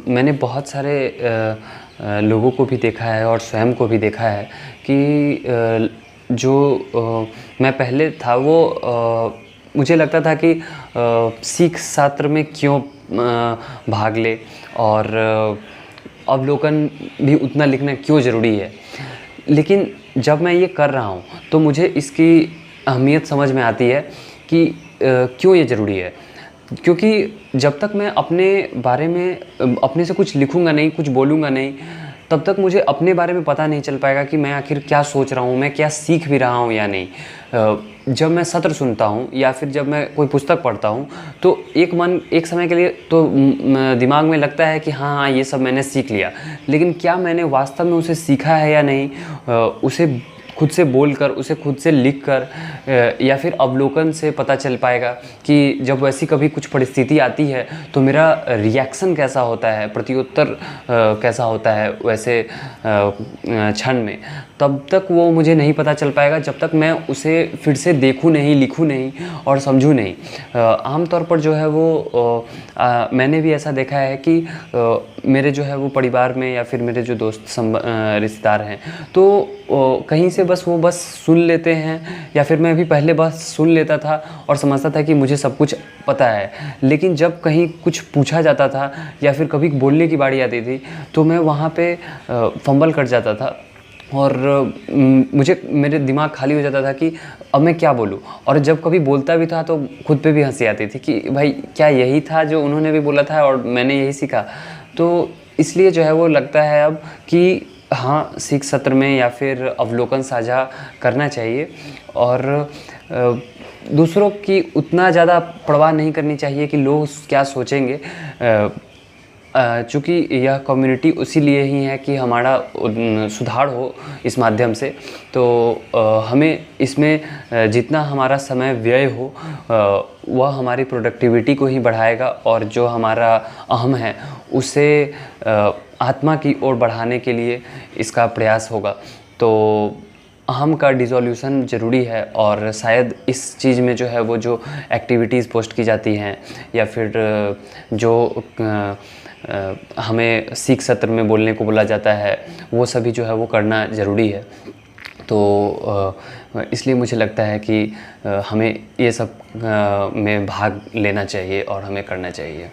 मैंने बहुत सारे लोगों को भी देखा है और स्वयं को भी देखा है कि मैं पहले था वो मुझे लगता था कि सीख शास्त्र में क्यों भाग ले और अवलोकन भी उतना लिखना क्यों ज़रूरी है। लेकिन जब मैं ये कर रहा हूँ तो मुझे इसकी अहमियत समझ में आती है कि क्यों ये ज़रूरी है। क्योंकि जब तक मैं अपने बारे में अपने से कुछ लिखूँगा नहीं, कुछ बोलूँगा नहीं, तब तक मुझे अपने बारे में पता नहीं चल पाएगा कि मैं आखिर क्या सोच रहा हूँ, मैं क्या सीख भी रहा हूँ या नहीं। जब मैं सत्र सुनता हूँ या फिर जब मैं कोई पुस्तक पढ़ता हूँ तो एक समय के लिए तो दिमाग में लगता है कि हाँ ये सब मैंने सीख लिया, लेकिन क्या मैंने वास्तव में उसे सीखा है या नहीं, उसे खुद से बोलकर, उसे खुद से लिखकर या फिर अवलोकन से पता चल पाएगा कि जब वैसी कभी कुछ परिस्थिति आती है तो मेरा रिएक्शन कैसा होता है, प्रत्युत्तर कैसा होता है वैसे क्षण में। तब तक वो मुझे नहीं पता चल पाएगा जब तक मैं उसे फिर से देखूँ नहीं, लिखूँ नहीं और समझूँ नहीं। आमतौर पर जो है वो मैंने भी ऐसा देखा है कि मेरे जो है वो परिवार में या फिर मेरे जो दोस्त रिश्तेदार हैं तो कहीं से बस सुन लेते हैं, या फिर मैं भी पहले बस सुन लेता था और समझता था कि मुझे सब कुछ पता है। लेकिन जब कहीं कुछ पूछा जाता था या फिर कभी बोलने की बारी आती थी तो मैं वहाँ पे फंबल कर जाता था और मेरे दिमाग खाली हो जाता था कि अब मैं क्या बोलूँ। और जब कभी बोलता भी था तो खुद पे भी हंसी आती थी कि भाई क्या यही था जो उन्होंने भी बोला था और मैंने यही सीखा। तो इसलिए जो है वो लगता है अब कि हाँ, सीख सत्र में या फिर अवलोकन साझा करना चाहिए और दूसरों की उतना ज़्यादा परवाह नहीं करनी चाहिए कि लोग क्या सोचेंगे। चूँकि यह कम्युनिटी उसी लिए ही है कि हमारा सुधार हो इस माध्यम से, तो हमें इसमें जितना हमारा समय व्यय हो वह हमारी प्रोडक्टिविटी को ही बढ़ाएगा और जो हमारा अहम है उसे आत्मा की ओर बढ़ाने के लिए इसका प्रयास होगा। तो अहम का डिसोल्यूशन ज़रूरी है और शायद इस चीज़ में जो है वो जो एक्टिविटीज़ पोस्ट की जाती हैं या फिर जो हमें सीख सत्र में बोलने को बोला जाता है वो सभी जो है वो करना ज़रूरी है। तो इसलिए मुझे लगता है कि हमें ये सब में भाग लेना चाहिए और हमें करना चाहिए।